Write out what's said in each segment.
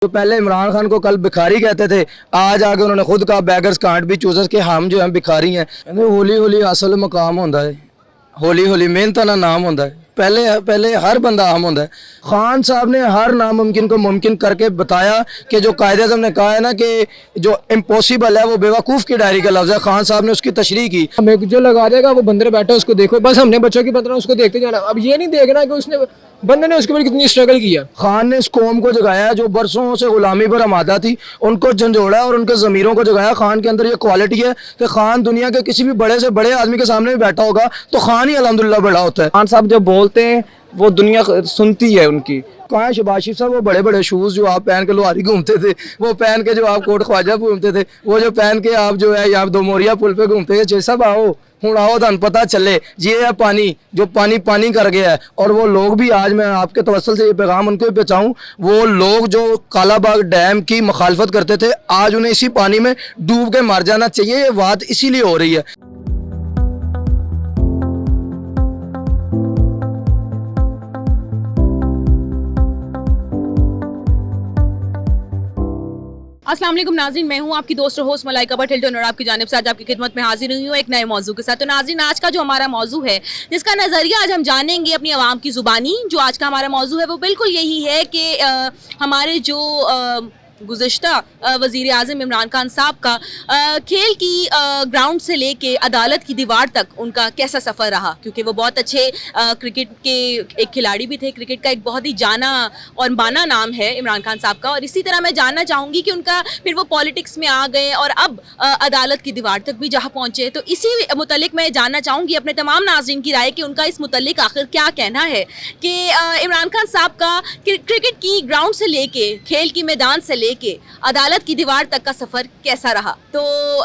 जो पहले इमरान खान को कल भिखारी कहते थे, आज आगे उन्होंने खुद कहा बेगर्स कांट बी चूजर्स के हम जो हैं भिखारी हैं। हौली हौली असल मकाम होता है, हौली हौली मेहनत का नाम होता है। पहले पहले हर बंदा अहम होता है। खान साहब ने हर नामुमकिन को मुमकिन करके बताया कि जो कायदे आज़म ने कहा है ना कि जो इम्पॉसिबल है वो बेवकूफ़ की डायरी का लफ्ज़ है। खान साहब ने उसकी तशरीह की। हमें जो लगा देगा वो बंदर बैठा उसको देखो, बस हमने बच्चों की पंद्रह उसको देखते जाना। अब ये नहीं देखना कि उसने बंदे ने उसके ऊपर कितनी स्ट्रगल किया। खान ने इस कौम को जगाया जो बरसों से गुलामी पर आमादा थी, उनको झंझोड़ा और उनके ज़मीरों को जगाया। खान के अंदर ये क्वालिटी है कि खान दुनिया के किसी भी बड़े से बड़े आदमी के सामने भी बैठा होगा तो खान ही अल्हम्दुलिल्लाह बड़ा होता है। खान साहब जब बोलते हैं वो दुनिया सुनती है उनकी। कहाँ है शहबाज शरीफ साहब? वो बड़े बड़े शूज़ जो आप पहन के लोहारी घूमते थे, वो पहन के जो आप कोट ख्वाजा घूमते थे, वो जो पहन के आप जो है यहाँ दो मोरिया पुल पे घूमते थे, जैसा आओ हूँ आओ धन पता चले ये है पानी जो पानी पानी कर गया है। और वो लोग भी आज मैं आपके तवस्सुल से ये पैगाम उनको भी पहुँचाऊँ, वो लोग जो कालाबाग डैम की मुखालफत करते थे आज उन्हें इसी पानी में डूब के मर जाना चाहिए। ये बात इसीलिए हो रही है। अस्सलाम वालेकुम नाज़रीन, मैं हूं आपकी दोस्त और होस्ट मलाइका भट्ट हिल्टन और आपकी जानिब से आज आपकी खिदमत में हाजिर हुई हूं एक नए मौजू के साथ। तो नाज़रीन, आज का जो हमारा मौजू है जिसका नज़रिया आज हम जानेंगे अपनी आवाम की ज़ुबानी, जो आज का हमारा मौजू है वो बिल्कुल यही है कि हमारे जो गुज़िश्ता वज़ीर आज़म इमरान खान साहब का खेल की ग्राउंड से लेके अदालत की दीवार तक उनका कैसा सफ़र रहा, क्योंकि वो बहुत अच्छे क्रिकेट के एक खिलाड़ी भी थे। क्रिकेट का एक बहुत ही जाना और माना नाम है इमरान खान साहब का। और इसी तरह मैं जानना चाहूँगी कि उनका फिर वो पॉलिटिक्स में आ गए और अब अदालत की दीवार तक भी जहाँ पहुँचे। तो इसी मुतल्लिक मैं जानना चाहूँगी अपने तमाम नाज़रीन की राय कि उनका इस मुतल्लिक आखिर क्या कहना है कि इमरान खान साहब का क्रिकेट की ग्राउंड से लेके खेल की मैदान से के अदालत की दीवार तक का सफ़र कैसा रहा। तो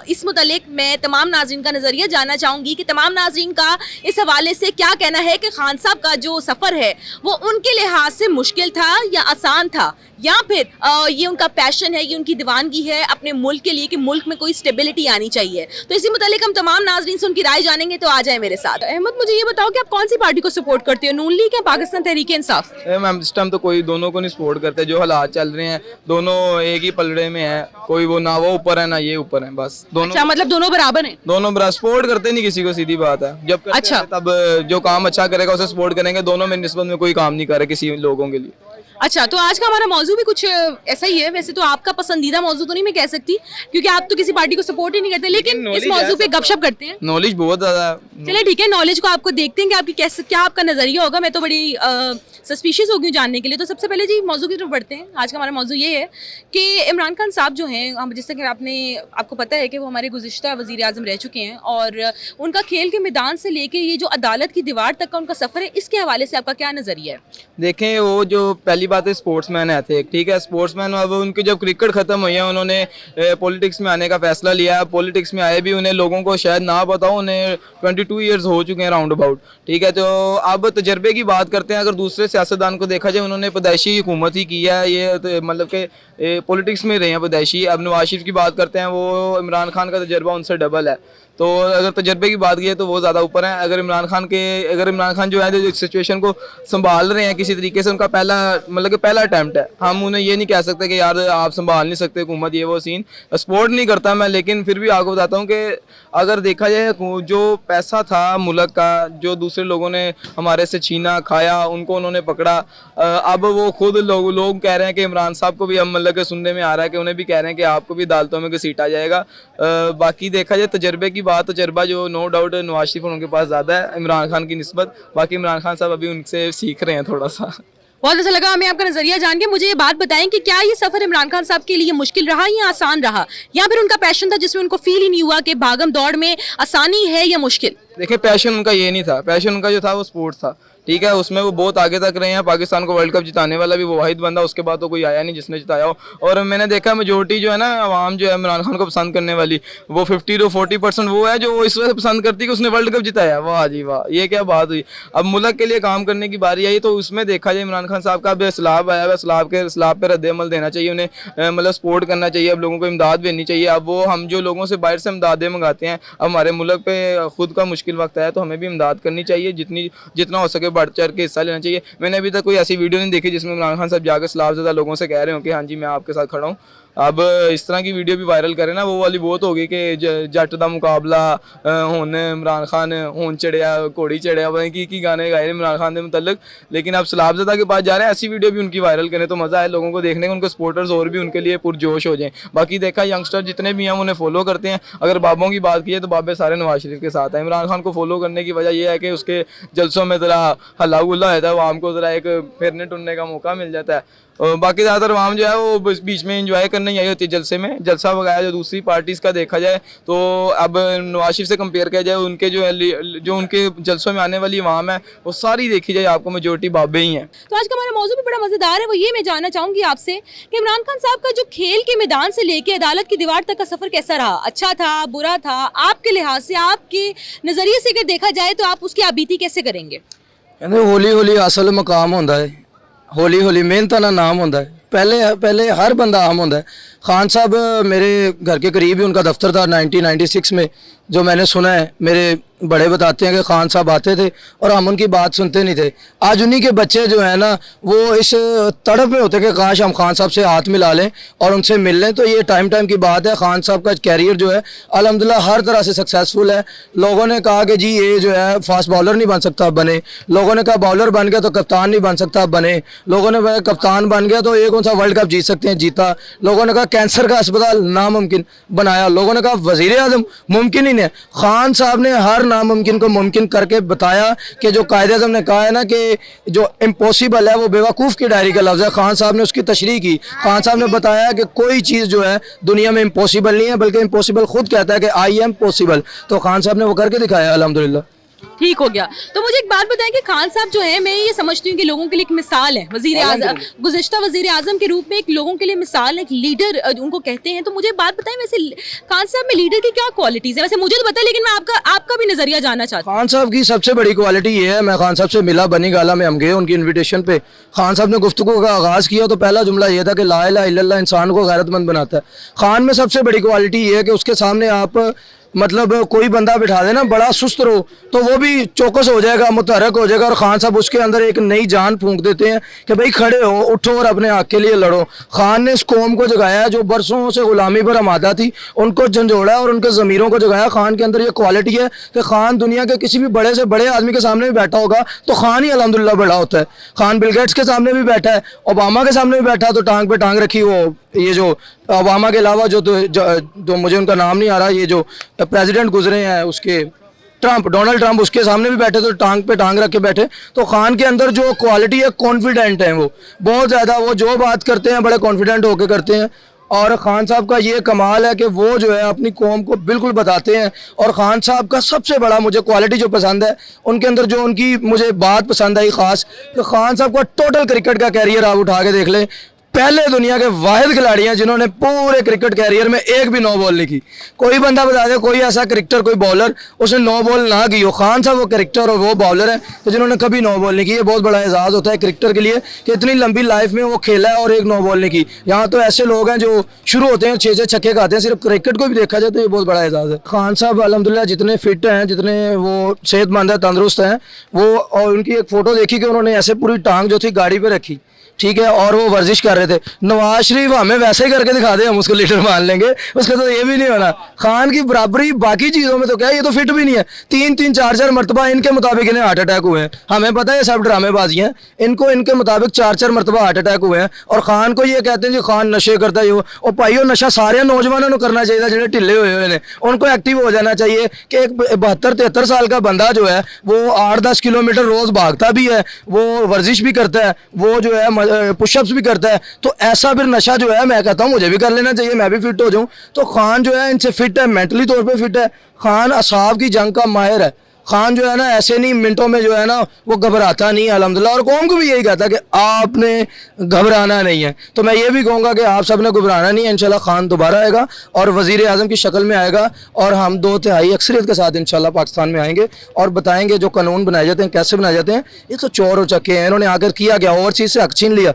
इस मुतालिक मैं तमाम नाज़रीन का नज़रिया जानना चाहूँगी कि तमाम नाज़रीन का इस हवाले से क्या कहना है कि खान साहब का जो सफ़र है वो उनके लिहाज से मुश्किल था या आसान था, या फिर ये उनका पैशन है, ये उनकी दीवानगी है अपने मुल्क के लिए कि मुल्क में कोई स्टेबिलिटी आनी चाहिए। तो इसी मुतालिक हम तमाम नाज़रीन से उनकी राय जानेंगे। तो आ जाए मेरे साथ। अहमद, मुझे ये बताओ कि आप कौन सी पार्टी को सपोर्ट करते हो, नून लीग या पाकिस्तान तहरीक इंसाफ? मैम इस टाइम तो कोई दोनों को नहीं सपोर्ट करते। जो हालात चल रहे हैं दोनों एक ही पलड़े में है, कोई वो ना वो ऊपर है ना ये ऊपर है, बस दोनों। अच्छा, मतलब दोनों बराबर हैं? दोनों बराबर, सपोर्ट करते नहीं किसी को, सीधी बात है। जब करते अच्छा, हैं तब जो काम अच्छा करेगा उसे सपोर्ट करेंगे। दोनों में निस्बत में कोई काम नहीं करे किसी लोगों के लिए। अच्छा, तो आज का हमारा मौजू भी कुछ ऐसा ही है। वैसे तो आपका पसंदीदा मौजू तो नहीं मैं कह सकती क्योंकि आप तो किसी पार्टी को सपोर्ट ही नहीं करते, लेकिन इस मौजू पे गपशप करते हैं। नॉलेज बहुत ज्यादा है। चलिए ठीक है, नॉलेज को आपको देखते हैं कि आपकी कैसे क्या आपका नजरिया होगा। मैं तो बड़ी सस्पिशियस हो गई जानने के लिए। तो सबसे पहले जी मौजू की तरफ बढ़ते हैं। आज का हमारा मौजू ये है कि इमरान खान साहब जो हैं, हम जैसे कि आपको पता है कि वो हमारे गुज़िश्ता वज़ीर आज़म रह चुके हैं और उनका खेल के मैदान से लेके ये जो अदालत की दीवार तक का उनका सफ़र है, इसके हवाले से आपका क्या नज़रिया है? देखें, वो जो पहली बात है स्पोर्ट्समैन है थे, ठीक है, स्पोर्ट्समैन। अब उनकी जब क्रिकेट खत्म हुई है उन्होंने पॉलिटिक्स में आने का फैसला लिया। पॉलिटिक्स में आए भी, उन्हें लोगों को शायद ना पता हो, उन्हें 22 ईयर्स हो चुके हैं राउंड अबाउट, ठीक है। तो अब तजर्बे की बात करते हैं। अगर दूसरे सियासतदान को देखा जाए, उन्होंने पैदाइशी हुकूमत ही की है, ये तो मतलब कि पॉलिटिक्स में रहे हैं पैदाइशी। अब नवाज शरीफ की बात करते हैं, वो इमरान खान का तजर्बा उनसे डबल है। तो अगर तजर्बे की बात की है तो वो ज़्यादा ऊपर है। अगर इमरान खान जो है जो सिचुएशन को संभाल रहे हैं किसी तरीके से, उनका पहला अटैम्प्ट है। हम उन्हें ये नहीं कह सकते कि यार आप संभाल नहीं सकते हुकूमत, ये वो सीन। सपोर्ट नहीं करता मैं, लेकिन फिर भी आपको बताता हूँ कि अगर देखा जाए जो पैसा था मुल्क का, जो दूसरे लोगों ने हमारे से छीना खाया, उनको उन्होंने पकड़ा। अब वो खुद लोग कह रहे हैं कि इमरान साहब को भी हम सुनने में आ रहा है कि उन्हें भी कह रहे हैं कि आपको भी अदालतों में घसीटा जाएगा। बाकी देखा जाए तजर्बे की बात, तजर्बा जो नो डाउट नवाज शरीफ उनके पास ज़्यादा है इमरान खान की निस्बत। बाकी इमरान खान साहब अभी उनसे सीख रहे हैं थोड़ा सा। बहुत अच्छा लगा हमें आपका नजरिया जान के। मुझे ये बात बताएं कि क्या ये सफर इमरान खान साहब के लिए मुश्किल रहा या आसान रहा, या फिर उनका पैशन था जिसमें उनको फील ही नहीं हुआ कि भागम दौड़ में आसानी है या मुश्किल? देखिए, पैशन उनका ये नहीं था। पैशन उनका जो था वो स्पोर्ट्स था, ठीक है। उसमें वो बहुत आगे तक रहे हैं। पाकिस्तान को वर्ल्ड कप जिताने वाला भी वो वाहिद बंदा, उसके बाद तो कोई आया नहीं जिसने जिताया हो। और मैंने देखा मेजोरिटी जो है ना आवाम जो है इमरान खान को पसंद करने वाली, वो 50 to 40% वो है जो इस वजह से पसंद करती है कि उसने वर्ल्ड कप जिताया। वाह जी वाह, ये क्या बात हुई। अब मुल्क के लिए काम करने की बारी आई, तो उसमें देखा जाए इमरान खान साहब का अब सलाब आया है, सलाब पे रद्द-ए-अमल देना चाहिए उन्हें, सपोर्ट करना चाहिए। अब लोगों को इमदाद भेजनी चाहिए। अब वो हम जो लोगों से बाहर से इमदादें मंगाते हैं, अब हमारे मुल्क पे खुद का मुश्किल वक्त आया तो हमें भी इमदाद करनी चाहिए। जितना हो सके बढ़ चढ़ के हिस्सा लेना चाहिए। मैंने अभी तक कोई ऐसी वीडियो नहीं देखी जिसमें इमरान खान साहब जाकर सलामज़दा लोगों से कह रहे हो कि हाँ जी मैं आपके साथ खड़ा हूँ। अब इस तरह की वीडियो भी वायरल करें ना, वो वाली बहुत हो गई कि जट दा मुकाबला हुन इमरान खान हुन चढ़िया घोड़ी चढ़िया, वहीं की गाने गाए इमरान खान के मुतल्लिक। लेकिन अब सलामज़दा के पास जा रहे हैं, ऐसी वीडियो भी उनकी वायरल करें तो मज़ा है लोगों को देखने का, उनके सपोर्टर्स और भी उनके लिए पुरजोश हो जाएं। बाकी देखा यंगस्टर जितने भी हैं उन्हें फॉलो करते हैं। अगर बाबों की बात की है तो बाबे सारे नवाज शरीफ के साथ हैं। इमरान खान को फॉलो करने की वजह यह है कि उसके जलसों में ज़रा हल्ला गुल्ला होता है, आवाम को ज़रा एक फिरने टुरने का मौका मिल जाता है। और बाकी ज़्यादातर आवाम जो है वो बीच में एंजॉय करने ही आई होती है जलसे में। जलसा वगैरह जो दूसरी पार्टीज़ का देखा जाए तो अब नवाज शरीफ से कंपेयर किया जाए, उनके जो उनके जलसों में आने वाली आवाम है वो सारी देखी जाए आपको मेजोरिटी बाबे ही हैं। तो आज का हमारा मौजू भी बड़ा मजेदार है। वो ये मैं जानना चाहूंगी आपसे कि इमरान खान साहब का जो खेल के मैदान से लेके अदालत की दीवार तक का सफर कैसा रहा, अच्छा था, बुरा था, आपके लिहाज से, आपके नजरिए से अगर देखा जाए तो आप उसकी आबीती कैसे करेंगे? कहते हौली हौली असल मकाम होंदा है, हौली हौली मेहनत का नाम होंदा है। पहले हर बंदा आम होंदा है। खान साहब मेरे घर के करीब ही उनका दफ्तर था 1996 में, जो मैंने सुना है। मेरे बड़े बताते हैं कि खान साहब आते थे और हम उनकी बात सुनते नहीं थे। आज उन्हीं के बच्चे जो है ना वो इस तड़प में होते कि काश हम खान साहब से हाथ मिला लें और उनसे मिल लें। तो ये टाइम की बात है। खान साहब का कैरियर जो है अल्हम्दुलिल्लाह हर तरह से सक्सेसफुल है। लोगों ने कहा कि जी ये जो है फास्ट बॉलर नहीं बन सकता, बने। लोगों ने कहा बॉलर बन गया तो कप्तान नहीं बन सकता, बने। लोगों ने कहा कप्तान बन गया तो एक सा वर्ल्ड कप जीत सकते हैं, जीता। लोगों ने कहा कैंसर का अस्पताल नामुमकिन बनाया। लोगों ने कहा वजीर आजम मुमकिन ही नहीं है। खान साहब ने हर नामुमकिन को मुमकिन करके बताया कि जो कायदे आज़म ने कहा है ना कि जो इम्पॉसिबल है वो बेवकूफ़ की डायरी का लफ्ज़ है। खान साहब ने उसकी तशरीह की। खान साहब ने बताया कि कोई चीज़ जो है दुनिया में इम्पॉसिबल नहीं है, बल्कि इम्पॉसिबल खुद कहता है कि आई एम पॉसिबल। तो खान साहब ने वो करके दिखाया अल्हम्दुलिल्लाह। ठीक हो गया। तो मुझे एक बात बताएं कि खान साहब जो है, मैं ये समझती हूँ कि लोगों के लिए एक मिसाल है, वजीर आजम, गुज़िश्ता वजीर आजम के रूप में एक लोगों के लिए मिसाल, एक लीडर उनको कहते हैं। तो मुझे बात बताएं वैसे खान साहब में लीडर की क्या क्वालिटीज़ है? वैसे मुझे तो पता है, लेकिन मैं आपका भी नजरिया जानना चाहती हूँ। खान साहब की सबसे बड़ी क्वालिटी ये है, मैं खान साहब से मिला, बनी गाला में हम गए उनकी इन्विटेशन पे। खान साहब ने गुफ्तगू का आगाज़ किया तो पहला जुमला ये था कि ला इलाहा इल्लल्लाह इंसान को गैरतमंद बनाता है। खान में सबसे बड़ी क्वालिटी ये है कि उसके सामने आप मतलब कोई बंदा बिठा देना बड़ा सुस्त रहो तो वो भी चौकस हो जाएगा, मुतहरक हो जाएगा। और खान साहब उसके अंदर एक नई जान फूंक देते हैं कि भाई खड़े हो, उठो और अपने हक के लिए लड़ो। खान ने इस कौम को जगाया जो बरसों से गुलामी पर आमादा थी, उनको झंझोड़ा और उनके ज़मीरों को जगाया। खान के अंदर ये क्वालिटी है कि खान दुनिया के किसी भी बड़े से बड़े आदमी के सामने भी बैठा होगा तो खान ही अल्हम्दुलिल्लाह बड़ा होता है। खान बिल गेट्स के सामने भी बैठा है, ओबामा के सामने भी बैठा तो टांग पे टांग रखी। वो ये जो ओबामा के अलावा जो मुझे उनका नाम नहीं आ रहा, ये जो प्रेसिडेंट गुजरे हैं उसके डोनाल्ड ट्रंप, उसके सामने भी बैठे तो टांग पे टांग रख के बैठे। तो खान के अंदर जो क्वालिटी है, कॉन्फिडेंट है वो बहुत ज़्यादा। वो जो बात करते हैं बड़े कॉन्फिडेंट होकर करते हैं। और ख़ान साहब का ये कमाल है कि वो जो है अपनी कौम को बिल्कुल बताते हैं। और ख़ान साहब का सबसे बड़ा मुझे क्वालिटी जो पसंद है उनके अंदर, जो उनकी मुझे बात पसंद आई ख़ास, कि ख़ान साहब का टोटल क्रिकेट का कैरियर आप उठा के देख लें, पहले दुनिया के वाहिद खिलाड़ी हैं जिन्होंने पूरे क्रिकेट कैरियर में एक भी नो बॉल नहीं की। कोई बंदा बता दे कोई ऐसा क्रिकेटर, कोई बॉलर उसने नो बॉल ना की हो। खान साहब वो क्रिकेटर और वो बॉलर है तो जिन्होंने कभी नो बॉल नहीं की। ये बहुत बड़ा एजाज़ होता है क्रिकेटर के लिए कि इतनी लंबी लाइफ में वो खेला है और एक नो बॉल नहीं की। यहाँ तो ऐसे लोग हैं जो शुरू होते हैं 6 छक्के खाते हैं। सिर्फ क्रिकेट को भी देखा जाए तो ये बहुत बड़ा एजाज़ है। खान साहब अल्हम्दुलिल्लाह जितने फिट हैं, जितने वो सेहतमंद है, तंदुरुस्त हैं वो। और उनकी एक फ़ोटो देखी कि उन्होंने ऐसे पूरी टांग जो थी गाड़ी पर रखी, ठीक है, और वो वर्जिश कर रहे थे। नवाज शरीफ हमें वैसे ही करके दिखा दे, हम उसको लीडर मान लेंगे, उसका तो ये भी नहीं होना। खान की बराबरी बाकी चीज़ों में तो क्या है, ये तो फिट भी नहीं है। 3-3, 4-4 मरतबा इनके मुताबिक इन्हें हार्ट अटैक हुए हैं। हमें पता है ये सब ड्रामेबाजी हैं। इनको इनके मुताबिक 4-4 मरतबा हार्ट अटैक हुए हैं। और खान को ये कहते हैं जी खान नशे करता है। और भाई नशा सारे नौजवानों को करना चाहिए, जिन्हें ढिले हुए हैं उनको एक्टिव हो जाना चाहिए। कि एक 72-73 साल का बंदा जो है वो 8-10 किलोमीटर रोज़ भागता भी है, वो वर्जिश भी करता है, वो जो है पुशअप्स भी करता है। तो ऐसा फिर नशा जो है मैं कहता हूँ मुझे भी कर लेना चाहिए, मैं भी फिट हो जाऊँ। तो खान जो है इनसे फिट है, मेंटली तौर पे फिट है। खान असाब की जंग का माहिर है। खान जो है ना ऐसे नहीं मिनटों में जो है ना वो घबराता नहीं अल्हम्दुलिल्लाह। और कौम को भी यही कहता है कि आपने घबराना नहीं है। तो मैं ये भी कहूँगा कि आप सब ने घबराना नहीं है। इंशाल्लाह खान दोबारा आएगा और वज़ीर आज़म की शक्ल में आएगा और हम 2/3 अक्सरियत के साथ इंशाल्लाह पाकिस्तान में आएंगे और बताएंगे जो कानून बनाए जाते हैं कैसे बनाए जाते हैं। ये तो चोर हो चके हैं, इन्होंने आकर किया क्या, ओवरसीज़ से हक छीन लिया।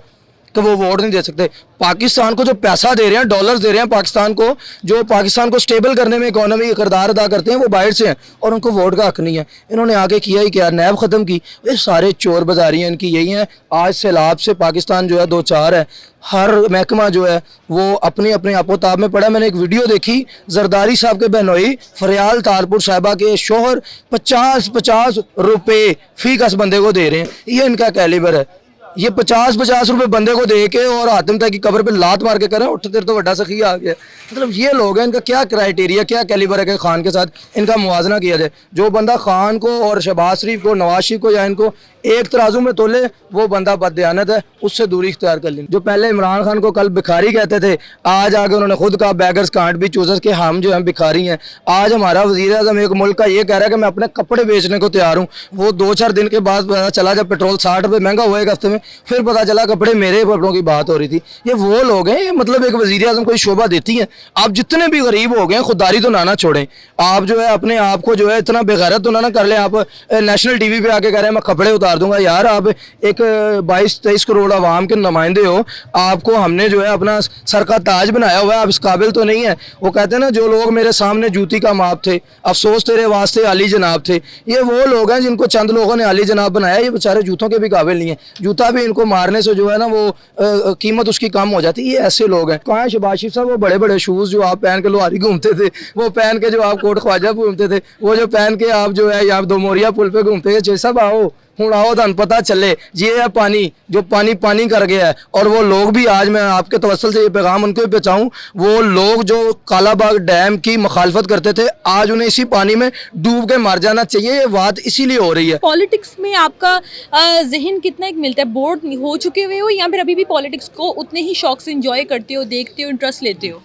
कि वो वोट नहीं दे सकते। पाकिस्तान को जो पैसा दे रहे हैं, डॉलर्स दे रहे हैं पाकिस्तान को, जो पाकिस्तान को स्टेबल करने में इकोनॉमी का किरदार अदा करते हैं, वो बाहर से हैं और उनको वोट का हक नहीं है। इन्होंने आगे किया ही क्या, नैब ख़त्म की। ये सारे चोर बाजारी हैं इनकी यही हैं। आज सैलाब से पाकिस्तान जो है दो चार है, हर महकमा जो है वो अपने अपने आपोताब में पड़ा। मैंने एक वीडियो देखी, जरदारी साहब के बहनोई फरियाल तारपुर साहिबा के शोहर 50-50 रुपये फी कस बंदे को दे रहे हैं। ये इनका कैलिबर है। ये 50-50 रुपए बंदे को दे के और हातिम तक की कब्र पे लात मार के करें उठ तेरे तो बड़ा सखी आ गया। मतलब ये लोग हैं, इनका क्या क्राइटेरिया, क्या कैलिबर है कि खान के साथ इनका मुवाजना किया जाए। जो बंदा खान को और शहबाज शरीफ को, नवाज शरीफ को या इनको एक तराजू में तोले, वो बंदा बददयानत है, उससे दूरी इख्तियार कर लें। जो पहले इमरान खान को कल भिखारी कहते थे, आज आगे उन्होंने खुद कहा बैगर्स कांट बी चूजर्स के हम जो हैं भिखारी हैं। आज हमारा वज़ीर आज़म एक मुल्क का ये कह रहा है कि मैं अपने कपड़े बेचने को तैयार हूँ। वो 2-4 दिन के बाद पता चला जब पेट्रोल 60 रुपये महंगा हुआ एक हफ्ते में, फिर पता चला कपड़े मेरे कपड़ों की बात हो रही थी। ये वो लोग हैं, ये मतलब एक वज़ीर आज़म कोई शोभा देती हैं। आप जितने भी गरीब हो गए खुददारी तो ना छोड़ें। आप जो है अपने आप को जो है इतना बेगैरत तो ना कर लें। आप नेशनल टीवी पे आके कह रहे हैं मैं कपड़े उतार दूंगा। यार आप एक 22-23 करोड़ आवाम के नुमाइंदे हो, आपको हमने जो है अपना सर का ताज बनाया हुआ है, आप इस काबिल तो नहीं है। वो कहते हैं ना, जो लोग मेरे सामने जूती का माप थे, अफसोस तेरे वास्ते अली जनाब थे। ये वो लोग हैं जिनको चंद लोगों ने अली जनाब बनाया। ये बेचारे जूतों के भी काबिल नहीं है। जूता भी इनको मारने से जो है ना वो कीमत उसकी कम हो जाती है। ये ऐसे लोग हैं। कहाँ शहबाज शरीफ साहब वो बड़े बड़े शूज़ जो आप पहन के लोहारी घूमते थे, वो पहन के जो आप कोट ख्वाजा घूमते थे, वो जो पहन के आप जो है यहाँ दो मोरिया पुल पे घूमते थे, जैसा आओ हूँ आओ धन पता चले ये है पानी जो पानी पानी कर गया है। और वो लोग भी, आज मैं आपके तवस्सुल से ये पैगाम उनको भी पहुँचाऊँ, वो लोग जो कालाबाग डैम की मुखालफत करते थे, आज उन्हें इसी पानी में डूब के मर जाना चाहिए। ये बात इसीलिए हो रही है। पॉलिटिक्स में आपका जहन कितना एक मिलता है? बोर्ड हो चुके हुए हो या फिर अभी भी पॉलिटिक्स को उतने ही शौक से एंजॉय करते हो, देखते हो, इंटरेस्ट लेते हो?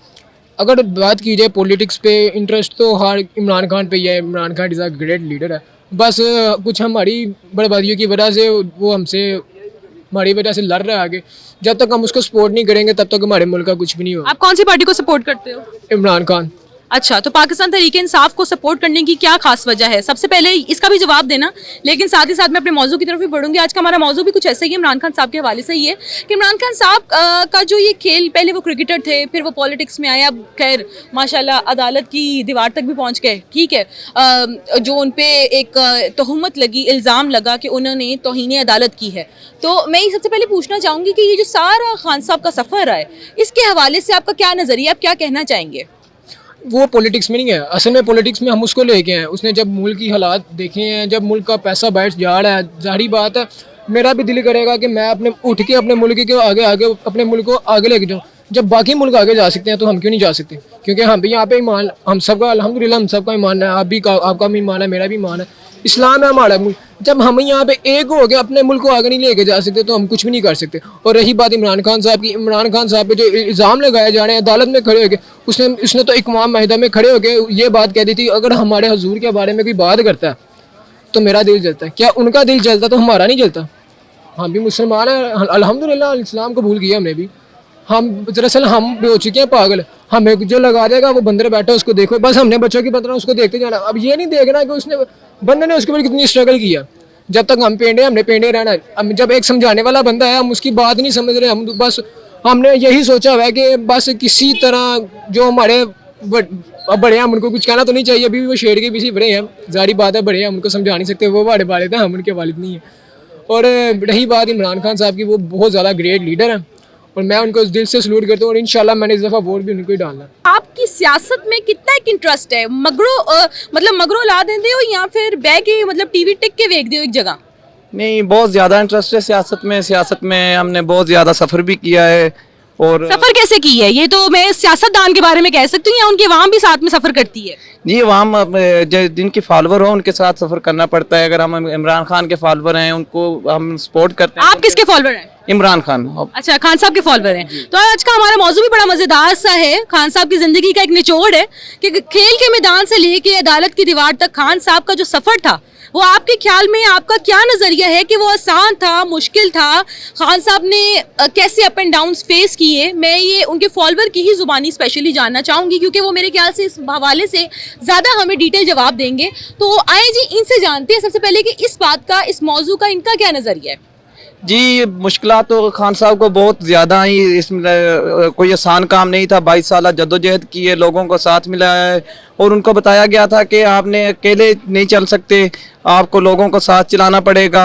अगर बात की जाए पॉलिटिक्स पे इंटरेस्ट, तो हर इमरान खान पे ही है। Imran Khan is a great leader है। बस कुछ हमारी बर्बादियों की वजह से वो हमसे, हमारी वजह से लड़ रहा है आगे। जब तक हम उसको सपोर्ट नहीं करेंगे तब तक हमारे मुल्क का कुछ भी नहीं होगा। आप कौन सी पार्टी को सपोर्ट करते हो? इमरान खान। अच्छा, तो पाकिस्तान तहरीक इंसाफ को सपोर्ट करने की क्या खास वजह है? सबसे पहले इसका भी जवाब देना, लेकिन साथ ही साथ मैं अपने मौजू की तरफ भी बढ़ूंगी। आज का हमारा मौजू भी कुछ ऐसा ही है, इमरान खान साहब के हवाले से ही है कि इमरान खान साहब का जो ये खेल, पहले वो क्रिकेटर थे, फिर वो पॉलिटिक्स में आए, अब खैर माशाल्लाह अदालत की दीवार तक भी पहुँच गए। ठीक है, जो उन पर एक तोहमत लगी, इल्ज़ाम लगा कि उन्होंने तौहीन अदालत की है। तो मैं ये सबसे पहले पूछना चाहूँगी कि ये जो सारा खान साहब का सफ़र है, इसके हवाले से आपका क्या नज़रिया, आप क्या कहना चाहेंगे? वो पॉलिटिक्स में नहीं है। असल में पॉलिटिक्स में हम उसको लेके हैं। उसने जब मुल्क की हालात देखे हैं, जब मुल्क का पैसा बाहर जा रहा है, जाहिर बात है मेरा भी दिल करेगा कि मैं अपने उठ के अपने मुल्क के आगे अपने मुल्क को आगे लेके जाऊँ। जब बाकी मुल्क आगे जा सकते हैं तो हम क्यों नहीं जा सकते? क्योंकि हम भी यहाँ पे ईमान, हम सबका अल्हम्दुलिल्लाह हम सबका ईमान है। आपका भी ईमान है, मेरा भी ईमान है, इस्लाम है हमारा मुल्क। जब हम यहाँ पे एक हो गए, अपने मुल्क को आगे नहीं लेके जा सकते तो हम कुछ भी नहीं कर सकते। और रही बात इमरान खान साहब की, इमरान खान साहब पे जो इल्ज़ाम लगाए जा रहे हैं, अदालत में खड़े होकर उसने तो इकवाम मुत्तहिदा में खड़े होकर ये बात कह दी थी, अगर हमारे हुजूर के बारे में कोई बात करता है तो मेरा दिल जलता है। क्या उनका दिल जलता तो हमारा नहीं जलता? हम भी मुसलमान हैं, अल्हम्दुलिल्लाह इस्लाम कबूल किया हमने भी। हम दरअसल हम भी हो चुके हैं पागल। हमें जो लगा देगा वो बंदर बैठा उसको देखो, बस हमने बच्चों की तरह उसको देखते जाना। अब ये नहीं देखना कि उसने बंदे ने उसके ऊपर कितनी स्ट्रगल किया। जब तक हम पेंडे, हमने पेंडे रहना है। अब जब एक समझाने वाला बंदा है, हम उसकी बात नहीं समझ रहे। हम बस हमने यही सोचा हुआ है कि बस किसी तरह जो हमारे बड़े हैं, हम उनको कुछ कहना तो नहीं चाहिए। अभी भी वो शेर के पीछे बड़े हैं, जारी बात है, बड़े हैं, हम उनको समझा नहीं सकते। वो बड़े वालिद हैं, हम उनके वालिद नहीं हैं। और रही बात इमरान खान साहब की, वो बहुत ज़्यादा ग्रेट लीडर हैं और मैं उनको दिल से सलूट करता हूँ। और इंशाल्लाह मैंने इस दफ़ा वोट भी उनको ही डालना है। आपकी सियासत में कितना एक इंटरेस्ट है? मगरो ला देंगे हो या फिर बैठ के मतलब टीवी टिक के देख दो एक जगह? नहीं, बहुत ज़्यादा इंटरेस्ट है सियासत में हमने बहुत ज़्यादा सफ़र भी किया है। और सफर कैसे की है? ये तो मैं सियासतदान के बारे में कह सकती हूँ, या उनकी आवाम भी साथ में सफर करती है? जी, आवाम जिनके फॉलोवर हो उनके साथ सफ़र करना पड़ता है। अगर हम इमरान खान के फॉलोवर हैं, उनको हम सपोर्ट करते हैं। आप किसके फॉलोवर हैं? इमरान खान। अच्छा, खान साहब के फॉलोवर हैं। तो आज का हमारा मौजू भी बड़ा मजेदार सा है। खान साहब की जिंदगी का एक निचोड़ है कि खेल के मैदान से लेके अदालत की दीवार तक खान साहब का जो सफर था, वो आपके ख्याल में आपका क्या नजरिया है कि वो आसान था, मुश्किल था? खान साहब ने कैसे अप एंड डाउन फेस किए? मैं ये उनके फॉलोवर की ही जुबानी स्पेशली जानना चाहूंगी, क्योंकि वो मेरे ख्याल से इस हवाले से ज्यादा हमें डिटेल जवाब देंगे। तो आए जी, इनसे जानते हैं सबसे पहले कि इस बात का, इस मौजू का इनका क्या नजरिया है। जी मुश्किलात तो खान साहब को बहुत ज़्यादा आई, इसमें कोई आसान काम नहीं था। 22 साल जद्दोजहद की है, लोगों को साथ मिला है और उनको बताया गया था कि आपने अकेले नहीं चल सकते, आपको लोगों को साथ चलाना पड़ेगा।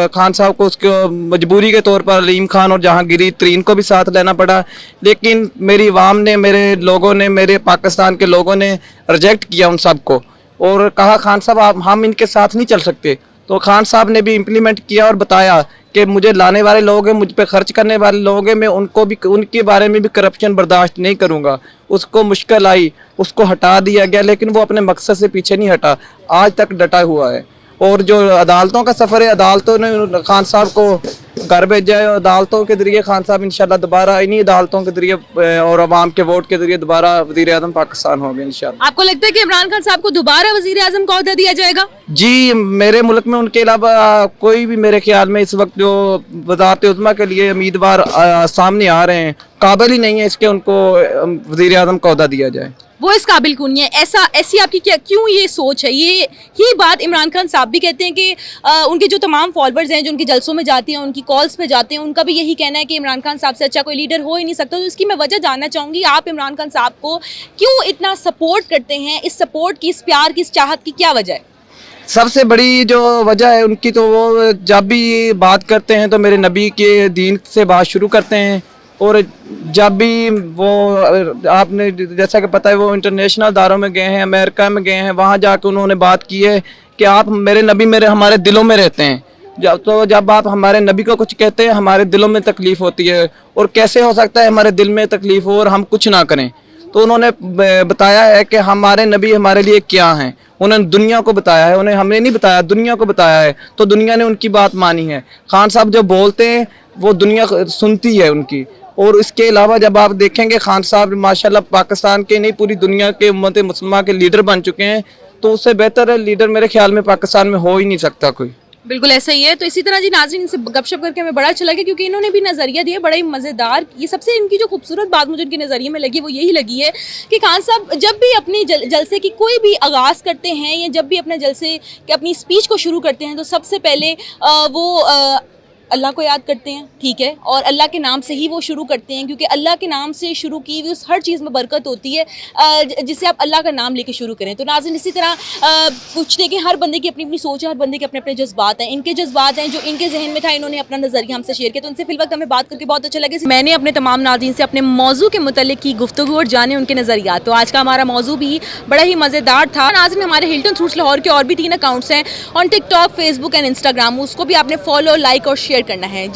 खान साहब को उसको मजबूरी के तौर पर अलीम खान और जहांगीर तरीन को भी साथ लेना पड़ा, लेकिन मेरी आवाम ने, मेरे लोगों ने, मेरे पाकिस्तान के लोगों ने रिजेक्ट किया उन सब को और कहा खान साहब हम इनके साथ नहीं चल सकते। तो खान साहब ने भी इम्प्लीमेंट किया और बताया कि मुझे लाने वाले लोग हैं, मुझ पे खर्च करने वाले लोग हैं, मैं उनको भी, उनके बारे में भी करप्शन बर्दाश्त नहीं करूंगा। उसको मुश्किल आई, उसको हटा दिया गया, लेकिन वो अपने मकसद से पीछे नहीं हटा, आज तक डटा हुआ है। और जो अदालतों का सफ़र है, अदालतों ने खान साहब को घर भेजा है, अदालतों के जरिए खान साहब इंशाल्लाह दोबारा इन्हीं अदालतों के जरिए और अवाम के वोट के जरिए दोबारा वज़ीर आज़म पाकिस्तान होंगे इंशाल्लाह। आपको लगता है कि इमरान खान साहब को दोबारा वजीर आजम का ओहदा दिया जाएगा? जी मेरे मुल्क में उनके अलावा कोई भी मेरे ख्याल में इस वक्त जो वज़ारत उज़्मा के लिए उम्मीदवार सामने आ रहे हैं काबिल ही नहीं है इसके उनको वज़ीर आज़म का ओहदा दिया जाए। वो इस काबिल क्यों नहीं है? ऐसी आपकी क्यों ये सोच है? ये ही बात इमरान खान साहब भी कहते हैं कि उनके जो तमाम फॉलोअर्स हैं जो उनके जलसों में जाते हैं, उनकी कॉल्स पे जाते हैं, उनका भी यही कहना है कि इमरान खान साहब से अच्छा कोई लीडर हो ही नहीं सकता। तो इसकी मैं वजह जानना चाहूँगी, आप इमरान खान साहब को क्यों इतना सपोर्ट करते हैं? इस सपोर्ट की, इस प्यार की, इस चाहत की क्या वजह है? सबसे बड़ी जो वजह है उनकी, तो वो जब भी बात करते हैं तो मेरे नबी के दीन से बात शुरू करते हैं और जब भी वो, आपने जैसा कि पता है, वो इंटरनेशनल दारों में गए हैं, अमेरिका में गए हैं, वहाँ जाकर उन्होंने बात की है कि आप मेरे नबी हमारे दिलों में रहते हैं। जब आप हमारे नबी को कुछ कहते हैं हमारे दिलों में तकलीफ़ होती है, और कैसे हो सकता है हमारे दिल में तकलीफ़ हो और हम कुछ ना करें। तो उन्होंने बताया है कि हमारे नबी हमारे लिए क्या हैं, उन्होंने दुनिया को बताया है, उन्हें हमने नहीं बताया, दुनिया को बताया है, तो दुनिया ने उनकी बात मानी है। खान साहब जब बोलते हैं वो दुनिया सुनती है उनकी। और इसके अलावा जब आप देखेंगे खान साहब माशाल्लाह पाकिस्तान के नहीं पूरी दुनिया के उम्मत मुसलमान के लीडर बन चुके हैं, तो उससे बेहतर लीडर मेरे ख्याल में पाकिस्तान में हो ही नहीं सकता कोई। बिल्कुल ऐसा ही है। तो इसी तरह जी नाज़रीन, इनसे गपशप करके हमें बड़ा अच्छा लगा क्योंकि इन्होंने भी नज़रिया दिया बड़ा ही मज़ेदार। ये सबसे इनकी जो खूबसूरत बात मुझे इनके नज़रिए में लगी वो यही लगी है कि खान साहब जब भी अपनी जलसे की कोई भी आगाज़ करते हैं या जब भी अपने जलसे के अपनी स्पीच को शुरू करते हैं तो सबसे पहले वो अल्लाह को याद करते हैं, ठीक है, और अल्लाह के नाम से ही वो शुरू करते हैं क्योंकि अल्लाह के नाम से शुरू की हुई उस हर चीज़ में बरकत होती है जिससे आप अल्लाह का नाम लेके शुरू करें। तो नाज़रीन, इसी तरह पूछते हैं कि हर बंदे की अपनी अपनी सोच है, हर बंदे के अपने अपने जज्बात हैं। इनके जज्बात हैं जो इनके जहन में था, इन्होंने अपना नज़रिया हमसे शेयर किया, तो उनसे फिलवक्त हमें बात करके बहुत अच्छा लगे। मैंने अपने तमाम नाज़रीन से अपने मौजू के मुतल्लिक की गुफ्तगू और जाने उनके नज़रिया। तो आज का हमारा मौजू भी बड़ा ही मज़ेदार था। नाज़रीन, हमारे हिल्टन सूट्स लाहौर के और भी 3 अकाउंट्स हैं on TikTok, Facebook and Instagram. उसको भी आपने फॉलो, लाइक और शेयर करना है,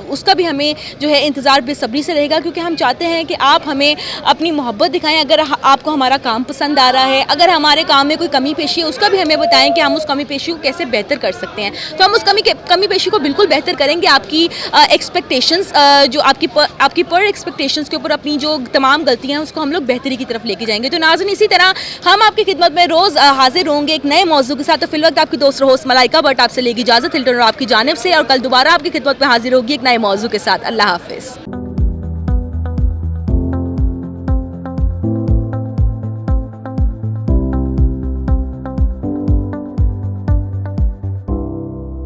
उसका भी हमें जो है इंतज़ार बेसब्री से रहेगा क्योंकि हम चाहते हैं कि आप हमें अपनी मोहब्बत दिखाएं। अगर आपको हमारा काम पसंद आ रहा है, अगर हमारे काम में कोई कमी पेशी है, उसका भी हमें बताएं कि हम उस कमी पेशी को कैसे बेहतर कर सकते हैं। तो हम उस कमी पेशी को बिल्कुल बेहतर करेंगे। आपकी एक्सपेक्टेशंस जो आपकी पर एक्सपेक्टेशंस के ऊपर अपनी जो तमाम गलतियाँ हैं उसको हम लोग बेहतरी की तरफ लेके जाएंगे। तो नाज़रीन, इसी तरह हम आपकी खिदमत में रोज़ हाजिर होंगे एक नए मौजू के साथ। तो फिलवक्त आपकी दोस्त होस्ट मलाइका बट आपसे लेगी इजाज़त हिल्टन और आपकी जानिब से, और कल दोबारा आपकी खिदमत में हाजिर होगी एक नए मौजू के साथ। अल्लाह हाफिज़।